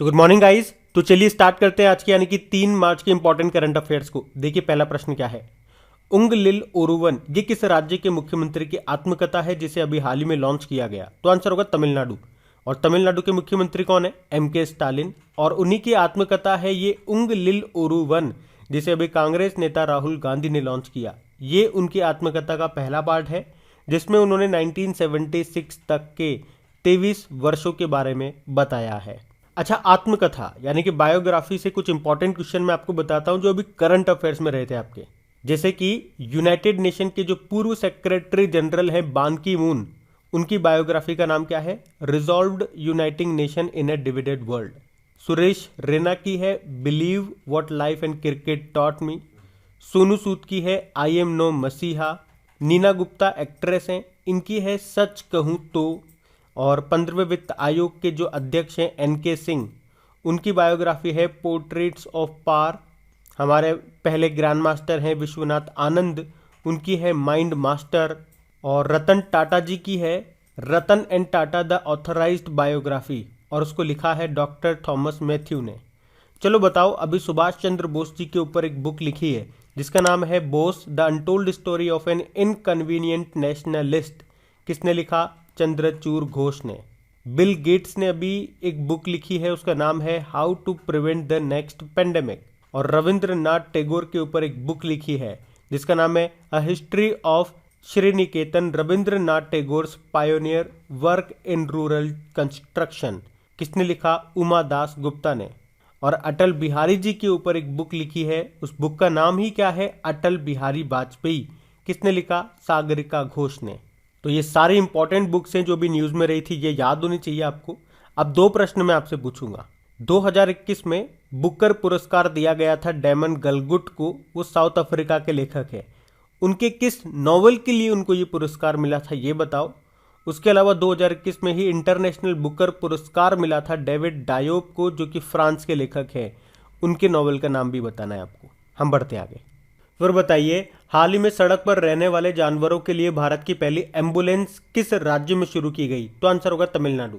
So good morning guys. तो चलिए start करते हैं आज की यानी कि 3 मार्च के इंपॉर्टेंट करंट अफेयर्स को। देखिए पहला प्रश्न क्या है। उंग लिल ओरुवन ये किस राज्य के मुख्यमंत्री की आत्मकथा है जिसे अभी हाल ही में लॉन्च किया गया? तो आंसर होगा तमिलनाडु। और तमिलनाडु के मुख्यमंत्री कौन है? एम.के. स्टालिन। और उन्हीं की आत्मकथा है ये उंग लिल ओरुवन, जिसे अभी कांग्रेस नेता राहुल गांधी ने लॉन्च किया। ये उनकी आत्मकथा का पहला पार्ट है जिसमें उन्होंने 1976 तक के 23 वर्षों के बारे में बताया है। अच्छा, आत्मकथा यानी कि बायोग्राफी से कुछ इंपॉर्टेंट क्वेश्चन मैं आपको बताता हूं जो अभी करंट अफेयर्स में रहे थे आपके। जैसे कि यूनाइटेड नेशन के जो पूर्व सेक्रेटरी जनरल है बान की मून, उनकी बायोग्राफी का नाम क्या है? Resolved uniting nation in a divided world. Suresh Raina की है believe what life and cricket taught me. Sonu Sood की है आई एम नो मसीहा। नीना गुप्ता एक्ट्रेस हैं, इनकी है सच कहूं तो। और 15वें वित्त आयोग के जो अध्यक्ष हैं एन.के. सिंह, उनकी बायोग्राफी है पोर्ट्रेट्स ऑफ पार। हमारे पहले ग्रैंड मास्टर हैं विश्वनाथ आनंद, उनकी है माइंड मास्टर। और रतन टाटा जी की है Ratan and Tata the authorised biography, और उसको लिखा है डॉक्टर थॉमस मैथ्यू ने। चलो बताओ, अभी सुभाष चंद्र बोस जी के ऊपर एक बुक लिखी है जिसका नाम है Bose the untold story of an inconvenient nationalist. किसने लिखा? चंद्रचूड़ घोष ने। बिल गेट्स ने अभी एक बुक लिखी है, उसका नाम है how to prevent the next pandemic. और रविंद्रनाथ टैगोर के ऊपर एक बुक लिखी है जिसका नाम है a history of Sriniketan, Rabindranath Tagore's pioneer work in rural construction. किसने लिखा? उमा दास गुप्ता ने। और अटल बिहारी जी के ऊपर एक बुक लिखी है, उस बुक का नाम ही क्या है? अटल बिहारी वाजपेयी। किसने लिखा? सागरिका घोष ने। तो ये सारी इंपॉर्टेंट बुक्स हैं जो भी न्यूज में रही थी, ये याद होनी चाहिए आपको। अब 2 प्रश्न मैं आपसे पूछूंगा। 2021 में बुकर पुरस्कार दिया गया था डैमन गलगुट को, वो साउथ अफ्रीका के लेखक है। उनके किस नॉवेल के लिए उनको ये पुरस्कार मिला था ये बताओ। उसके अलावा 2021 में ही इंटरनेशनल बुकर पुरस्कार मिला था डेविड डायोब को, जो कि फ्रांस के लेखक हैं। उनके नॉवेल का नाम भी बताना है आपको। हम बढ़ते आगे। फिर बताइए, हाल ही में सड़क पर रहने वाले जानवरों के लिए भारत की पहली एम्बुलेंस किस राज्य में शुरू की गई? तो आंसर होगा तमिलनाडु।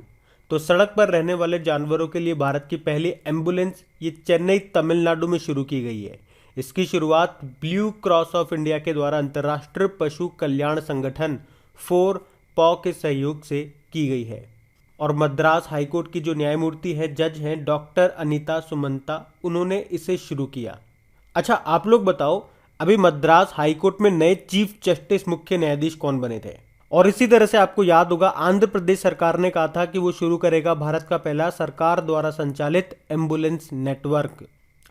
तो सड़क पर रहने वाले जानवरों के लिए भारत की पहली एम्बुलेंस ये चेन्नई तमिलनाडु में शुरू की गई है। इसकी शुरुआत ब्लू क्रॉस ऑफ इंडिया के द्वारा अंतर्राष्ट्रीय पशु कल्याण संगठन 4 पॉ के सहयोग से की गई है। और मद्रास हाईकोर्ट की जो न्यायमूर्ति है, जज हैं डॉक्टर अनीता सुमंता, उन्होंने इसे शुरू किया। अच्छा, आप लोग बताओ, अभी मद्रास हाईकोर्ट में नए चीफ जस्टिस मुख्य न्यायाधीश कौन बने थे? और इसी तरह से आपको याद होगा, आंध्र प्रदेश सरकार ने कहा था कि वो शुरू करेगा भारत का पहला सरकार द्वारा संचालित एम्बुलेंस नेटवर्क।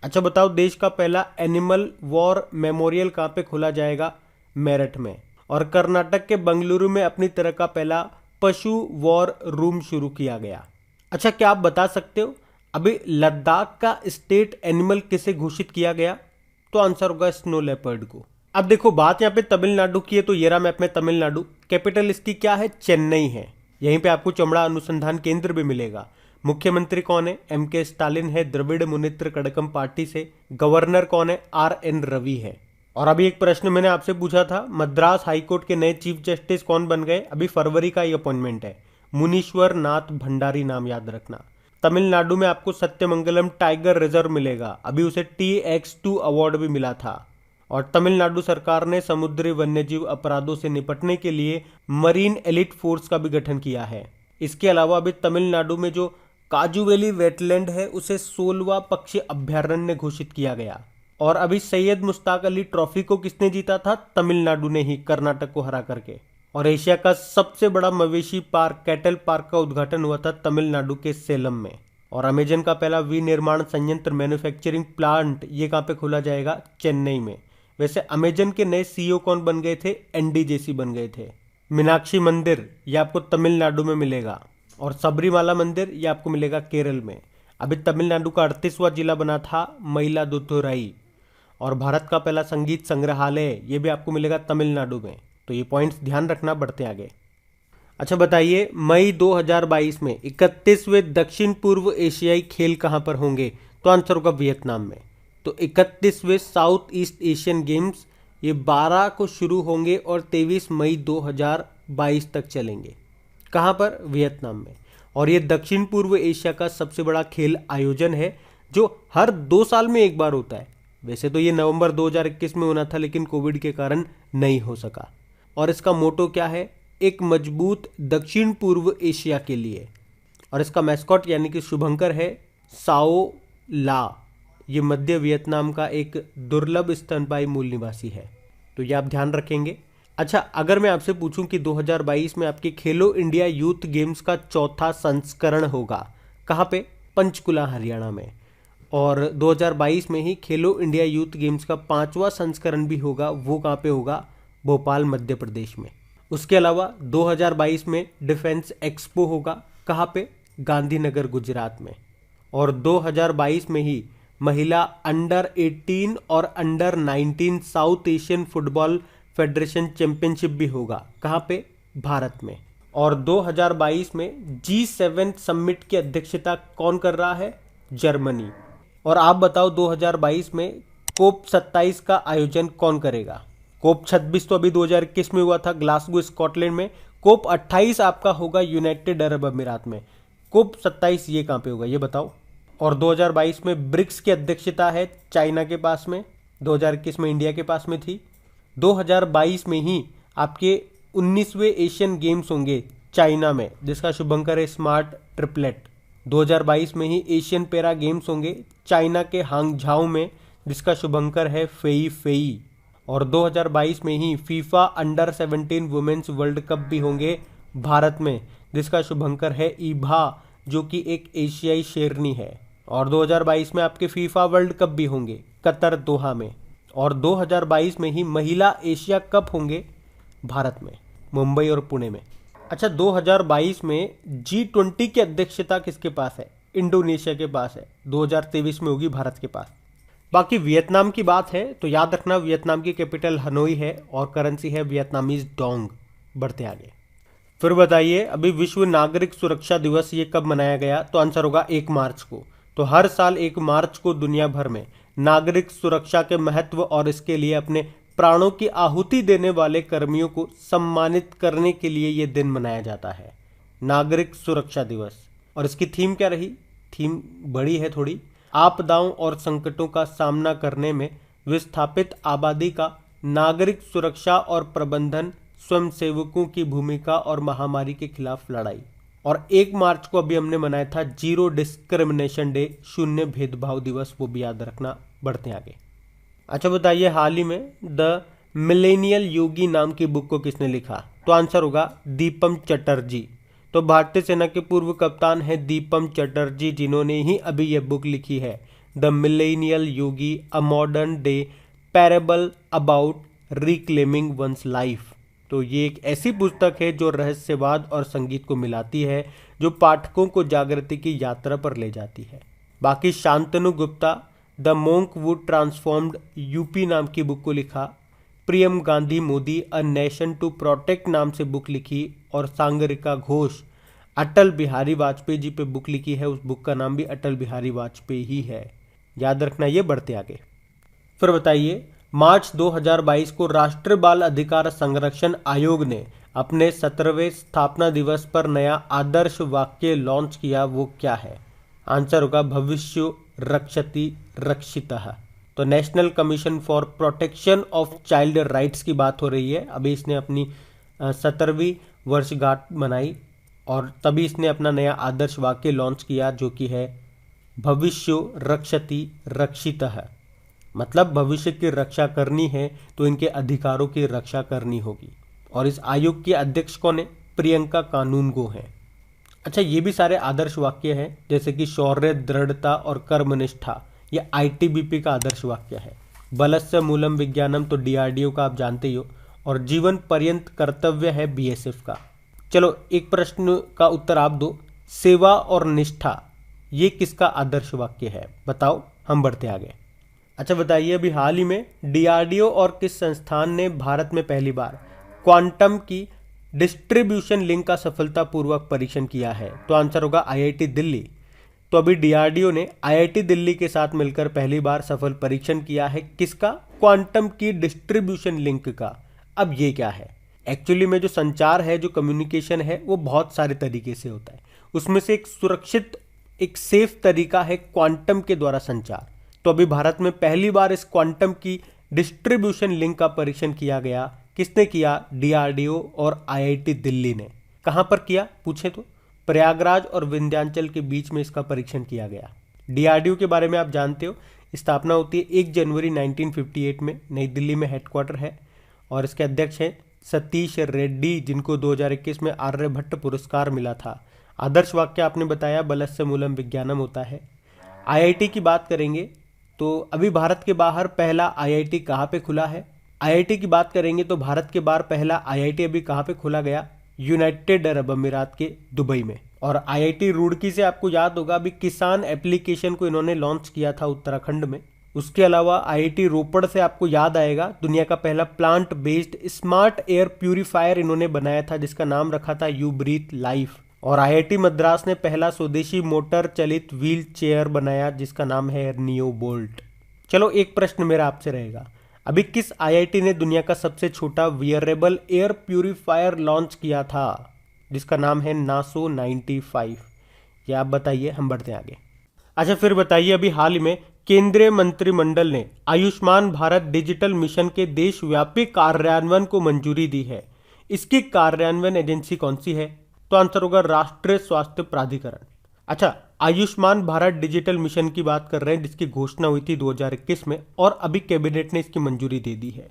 अच्छा बताओ, देश का पहला एनिमल वॉर मेमोरियल कहाँ पे खोला जाएगा? मेरठ में। और कर्नाटक के बंगलुरु में अपनी तरह का पहला पशु वॉर रूम शुरू किया गया। अच्छा, क्या आप बता सकते हो अभी लद्दाख का स्टेट एनिमल किसे घोषित किया गया? तो आंसर होगा स्नो लेपर्ड को। अब देखो, बात यहाँ पे तमिलनाडु की है, तो येरा मैप में तमिलनाडु, कैपिटल इसकी क्या है? चेन्नई है। यहीं पे आपको चमड़ा अनुसंधान केंद्र भी मिलेगा। मुख्यमंत्री कौन है? एम.के. स्टालिन है, द्रविड़ मुनेत्र कड़कम पार्टी से। गवर्नर कौन है? आर.एन. रवि है। और अभी एक प्रश्न मैंने आपसे पूछा था, मद्रास हाईकोर्ट के नए चीफ जस्टिस कौन बन गए? अभी फरवरी का ये अपॉइंटमेंट है। मुनीश्वर नाथ भंडारी, नाम याद रखना। तमिलनाडु में आपको सत्यमंगलम टाइगर रिजर्व मिलेगा, अभी उसे TX2 अवार्ड भी मिला था। और तमिलनाडु सरकार ने समुद्री वन्यजीव अपराधों से निपटने के लिए मरीन एलिट फोर्स का भी गठन किया है। इसके अलावा अभी तमिलनाडु में जो काजू वैली वेटलैंड है उसे 16वां पक्षी अभ्यारण्य घोषित किया गया। और अभी सैयद मुश्ताक अली ट्रॉफी को किसने जीता था? तमिलनाडु ने ही, कर्नाटक को हरा करके। और एशिया का सबसे बड़ा मवेशी पार्क कैटल पार्क का उद्घाटन हुआ था तमिलनाडु के सेलम में। और अमेजन का पहला विनिर्माण संयंत्र मैन्युफैक्चरिंग प्लांट ये कहाँ पे खोला जाएगा? चेन्नई में। वैसे अमेजन के नए CEO कौन बन गए थे? NDJC बन गए थे। मीनाक्षी मंदिर ये आपको तमिलनाडु में मिलेगा। और सबरीमाला मंदिर ये आपको मिलेगा केरल में। अभी तमिलनाडु का 38वां जिला बना था मयिलादुथुराई। और भारत का पहला संगीत संग्रहालय ये भी आपको मिलेगा तमिलनाडु में। तो ये पॉइंट्स ध्यान रखना, बढ़ते आगे। अच्छा बताइए, मई 2022 में 31वें दक्षिण पूर्व एशियाई खेल कहां पर होंगे? तो आंसर होगा वियतनाम में। तो 31वें साउथ ईस्ट एशियन गेम्स ये 12 को शुरू होंगे और 23 मई 2022 तक चलेंगे। कहां पर? वियतनाम में। और ये दक्षिण पूर्व एशिया का सबसे बड़ा खेल आयोजन है जो हर 2 साल में एक बार होता है। वैसे तो ये नवंबर 2021 में होना था, लेकिन कोविड के कारण नहीं हो सका। और इसका मोटो क्या है? एक मजबूत दक्षिण पूर्व एशिया के लिए। और इसका मैस्कॉट यानी कि शुभंकर है साओ ला। ये मध्य वियतनाम का एक दुर्लभ स्तनपायी मूल निवासी है, तो ये आप ध्यान रखेंगे। अच्छा, अगर मैं आपसे पूछूं कि 2022 में आपके खेलो इंडिया यूथ गेम्स का चौथा संस्करण होगा, कहाँ पे? पंचकुला हरियाणा में। और 2022 में ही खेलो इंडिया यूथ गेम्स का 5वां संस्करण भी होगा, वो कहाँ पे होगा? भोपाल मध्य प्रदेश में। उसके अलावा 2022 में डिफेंस एक्सपो होगा, कहाँ पे? गांधीनगर गुजरात में। और 2022 में ही महिला अंडर 18 और under 19 south Asian football federation championship भी होगा, कहाँ पे? भारत में। और 2022 में G7 समिट की अध्यक्षता कौन कर रहा है? जर्मनी। और आप बताओ 2022 में कोप 27 का आयोजन कौन करेगा? कोप 26 तो अभी 2021 में हुआ था ग्लासगो स्कॉटलैंड में। कोप 28 आपका होगा यूनाइटेड अरब अमीरात में। कोप 27 ये कहाँ पे होगा, ये बताओ। और 2022 में ब्रिक्स की अध्यक्षता है चाइना के पास में, 2021 में इंडिया के पास में थी। 2022 में ही आपके 19वें एशियन गेम्स होंगे चाइना में, जिसका शुभंकर है स्मार्ट ट्रिपलेट। 2022 में ही एशियन पैरा गेम्स होंगे चाइना के हांगझाओ में, जिसका शुभंकर है फेई फेई। और 2022 में ही FIFA under 17 women's world cup भी होंगे भारत में, जिसका शुभंकर है ईभा, जो कि एक एशियाई शेरनी है। और 2022 में आपके फीफा वर्ल्ड कप भी होंगे कतर दोहा में। और 2022 में ही महिला एशिया कप होंगे भारत में, मुंबई और पुणे में। अच्छा, 2022 में G20 की अध्यक्षता किसके पास है? इंडोनेशिया के पास है। 2023 में होगी भारत के पास। बाकी वियतनाम की बात है तो याद रखना वियतनाम की कैपिटल हनोई है और करेंसी है वियतनामीज डोंग। बढ़ते आगे। फिर बताइए, अभी विश्व नागरिक सुरक्षा दिवस ये कब मनाया गया? तो आंसर होगा 1 मार्च को। तो हर साल 1 मार्च को दुनिया भर में नागरिक सुरक्षा के महत्व और इसके लिए अपने प्राणों की आहुति देने वाले कर्मियों को सम्मानित करने के लिए ये दिन मनाया जाता है, नागरिक सुरक्षा दिवस। और इसकी थीम क्या रही? थीम बड़ी है थोड़ी। आपदाओं और संकटों का सामना करने में विस्थापित आबादी का नागरिक सुरक्षा और प्रबंधन, स्वयंसेवकों की भूमिका और महामारी के खिलाफ लड़ाई। और 1 मार्च को अभी हमने मनाया था जीरो डिस्क्रिमिनेशन डे, शून्य भेदभाव दिवस, वो भी याद रखना। बढ़ते हैं आगे। अच्छा बताइए, हाल ही में द मिलेनियल योगी नाम की बुक को किसने लिखा? तो आंसर होगा दीपम चटर्जी। तो भारतीय सेना के पूर्व कप्तान है दीपम चटर्जी, जिन्होंने ही अभी यह बुक लिखी है, the millennial Yogi, a modern day parable about reclaiming one's life. तो ये एक ऐसी पुस्तक है जो रहस्यवाद और संगीत को मिलाती है, जो पाठकों को जागृति की यात्रा पर ले जाती है। बाकी Shantanu Gupta the monk would transformed UP नाम की बुक को लिखा। Priyam Gandhi Modi a nation to protect नाम से बुक लिखी। और सांगरिका घोष अटल बिहारी वाजपेयी जी पे बुक लिखी है, उस बुक का नाम भी अटल बिहारी वाजपेयी ही है, याद रखना ये। बढ़ते आगे। फिर बताइए, मार्च 2022 को राष्ट्रीय बाल अधिकार संरक्षण आयोग ने अपने 17वें स्थापना दिवस पर नया आदर्श वाक्य लॉन्च किया, वो क्या है? आंसर होगा भविष्य रक्षति रक्षितः। तो national commission for protection of child rights की बात हो रही है। अभी इसने अपनी 17वीं वर्षगांठ मनाई और तभी इसने अपना नया आदर्श वाक्य लॉन्च किया, जो कि है भविष्य रक्षति रक्षितः। मतलब भविष्य की रक्षा करनी है तो इनके अधिकारों की रक्षा करनी होगी। और इस आयोग के अध्यक्ष कौन है? प्रियंका कानूनगो हैं। अच्छा, ये भी सारे आदर्श वाक्य हैं, जैसे कि शौर्य, दृढ़ता और कर्मनिष्ठा, ये ITBP का आदर्श वाक्य है। बलस्य मूलम विज्ञानम तो DRDO का आप जानते ही हो। और जीवन पर्यंत कर्तव्य है BSF का। चलो एक प्रश्न का उत्तर आप दो, सेवा और निष्ठा ये किसका आदर्श वाक्य है? बताओ, हम बढ़ते आगे। अच्छा बताइए, अभी हाल ही में DRDO और किस संस्थान ने भारत में पहली बार क्वांटम की डिस्ट्रीब्यूशन लिंक का सफलतापूर्वक परीक्षण किया है? तो आंसर होगा IIT दिल्ली। तो अभी DRDO ने IIT दिल्ली के साथ मिलकर पहली बार सफल परीक्षण किया है, किसका? क्वांटम की डिस्ट्रीब्यूशन लिंक का। अब ये क्या है? एक्चुअली में जो संचार है, जो कम्युनिकेशन है, वो बहुत सारे तरीके से होता है। उसमें से एक सुरक्षित, एक सेफ तरीका है क्वांटम के द्वारा संचार। तो अभी भारत में पहली बार इस क्वांटम की डिस्ट्रीब्यूशन लिंक का परीक्षण किया गया। किसने किया? डीआरडीओ और आईआईटी दिल्ली ने। कहां पर किया पूछे तो? प्रयागराज और विंध्याचल के बीच में इसका परीक्षण किया गया। डीआरडीओ के बारे में आप जानते हो, स्थापना होती है 1 जनवरी 1958 में, नई दिल्ली में हेडक्वार्टर है और इसके अध्यक्ष हैं सतीश रेड्डी, जिनको 2021 में आर्यभट्ट पुरस्कार मिला था। आदर्श वाक्य आपने बताया बलस्य मूलम विज्ञानम होता है। आईआईटी की बात करेंगे तो अभी भारत के बाहर पहला आईआईटी कहाँ पे खुला है? आईआईटी की बात करेंगे तो भारत के बाहर पहला आईआईटी अभी कहाँ पे खोला गया? यूनाइटेड अरब अमीरात के दुबई में। और आईआईटी रुड़की से आपको याद होगा अभी किसान एप्लीकेशन को इन्होंने लॉन्च किया था उत्तराखंड में। उसके अलावा आईआईटी रोपड़ से आपको याद आएगा दुनिया का पहला plant based smart air purifier इन्होंने बनाया था, जिसका नाम रखा था यू ब्रीथ लाइफ। और आईआईटी मद्रास ने पहला स्वदेशी मोटर चलित व्हील चेयर बनाया, जिसका नाम है नियो बोल्ट। चलो एक प्रश्न मेरा आपसे रहेगा, अभी किस आईआईटी ने दुनिया का सबसे छोटा वियरेबल एयर प्यूरिफायर लॉन्च किया था, जिसका नाम है नासो 95? ये आप बताइए, हम बढ़ते हैं आगे। अच्छा फिर बताइए, अभी हाल ही में केंद्रीय मंत्रिमंडल ने आयुष्मान भारत डिजिटल मिशन के देशव्यापी कार्यान्वयन को मंजूरी दी है। इसकी कार्यान्वयन एजेंसी कौन सी है? तो आंसर होगा राष्ट्रीय स्वास्थ्य प्राधिकरण। अच्छा, आयुष्मान भारत डिजिटल मिशन की बात कर रहे हैं, जिसकी घोषणा हुई थी 2021 में और अभी कैबिनेट ने इसकी मंजूरी दे दी है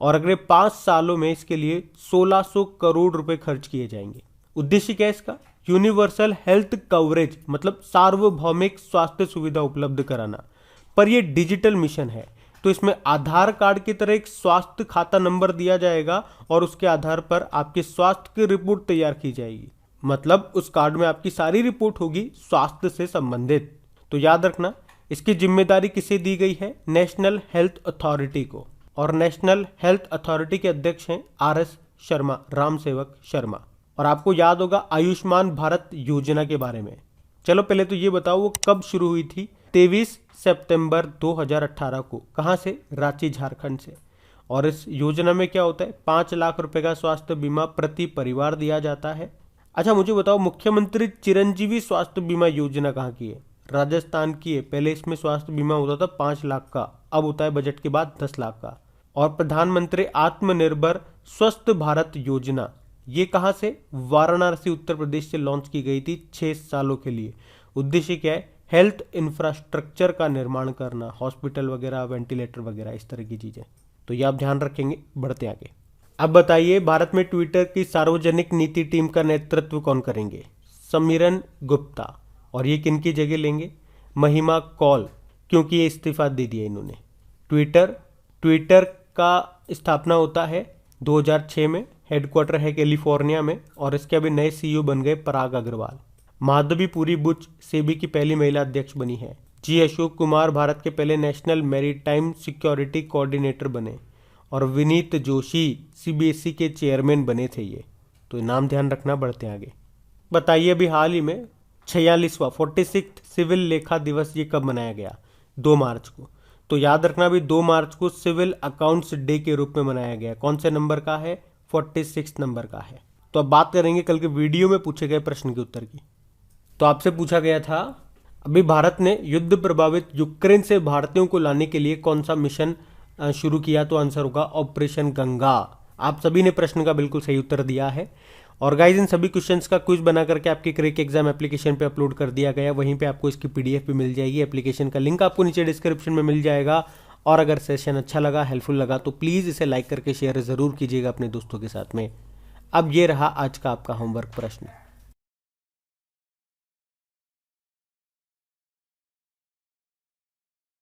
और अगले 5 सालों में इसके लिए 1600 करोड़ रुपए खर्च किए जाएंगे। उद्देश्य क्या है इसका? यूनिवर्सल हेल्थ कवरेज, मतलब सार्वभौमिक स्वास्थ्य सुविधा उपलब्ध कराना। पर यह डिजिटल मिशन है तो इसमें आधार कार्ड की तरह एक स्वास्थ्य खाता नंबर दिया जाएगा और उसके आधार पर आपके स्वास्थ्य की रिपोर्ट तैयार की जाएगी। मतलब उस कार्ड में आपकी सारी रिपोर्ट होगी स्वास्थ्य से संबंधित। तो याद रखना, इसकी जिम्मेदारी किसे दी गई है? नेशनल हेल्थ अथॉरिटी को। और नेशनल हेल्थ अथॉरिटी के अध्यक्ष हैं RS शर्मा, राम सेवक शर्मा। और आपको याद होगा आयुष्मान भारत योजना के बारे में। चलो पहले तो ये बताओ वो कब शुरू हुई थी? 23 सितंबर 2018 को। कहाँ से? रांची, झारखंड से। और इस योजना में क्या होता है? 5 लाख रुपए का स्वास्थ्य बीमा प्रति परिवार दिया जाता है। अच्छा मुझे बताओ, मुख्यमंत्री चिरंजीवी स्वास्थ्य बीमा योजना कहाँ की है? राजस्थान की है। पहले इसमें स्वास्थ्य बीमा होता था 5 लाख का, अब होता है बजट के बाद 10 लाख का। और प्रधानमंत्री आत्मनिर्भर स्वस्थ भारत योजना, ये कहाँ से? वाराणसी, उत्तर प्रदेश से लॉन्च की गई थी 6 सालों के लिए। उद्देश्य क्या है? हेल्थ इंफ्रास्ट्रक्चर का निर्माण करना, हॉस्पिटल वगैरह, वेंटिलेटर वगैरह, इस तरह की चीजें। तो ये आप ध्यान रखेंगे। बढ़ते आगे। अब बताइए, भारत में ट्विटर की सार्वजनिक नीति टीम का नेतृत्व कौन करेंगे? समीरन गुप्ता। और ये किनकी जगह लेंगे? महिमा कौल, क्योंकि ये इस्तीफा दे दिया इन्होंने। ट्विटर का स्थापना होता है 2006 में, हेडक्वार्टर है कैलिफोर्निया में और इसके अभी नए CEO बन गए पराग अग्रवाल। माधवीपुरी बुच सेबी की पहली महिला अध्यक्ष बनी है। जी अशोक कुमार भारत के पहले नेशनल मैरीटाइम सिक्योरिटी कोऑर्डिनेटर बने और विनीत जोशी CBSE के चेयरमैन बने थे ये। तो नाम ध्यान रखना। बढ़ते आगे। बताइए, अभी हाल ही में 46वां 46th सिविल लेखा दिवस ये कब मनाया गया? 2 मार्च को। तो याद रखना, अभी 2 मार्च को सिविल अकाउंट्स डे के रूप में मनाया गया। कौन से नंबर का है? 46 नंबर का है। तो अब बात करेंगे कल के वीडियो में पूछे गए प्रश्न के उत्तर की। तो आपसे पूछा गया था, अभी भारत ने युद्ध प्रभावित यूक्रेन से भारतीयों को लाने के लिए कौन सा मिशन शुरू किया? तो आंसर होगा ऑपरेशन गंगा। आप सभी ने प्रश्न का बिल्कुल सही उत्तर दिया है। और गाइज, इन सभी क्वेश्चंस का क्विज बना करके आपके क्रेक एग्जाम एप्लीकेशन पे अपलोड कर दिया गया। वहीं पे आपको इसकी PDF भी मिल जाएगी। एप्लीकेशन का लिंक आपको नीचे डिस्क्रिप्शन में मिल जाएगा। और अगर सेशन अच्छा लगा, हेल्पफुल लगा, तो प्लीज़ इसे लाइक करके शेयर ज़रूर कीजिएगा अपने दोस्तों के साथ में। अब ये रहा आज का आपका होमवर्क प्रश्न।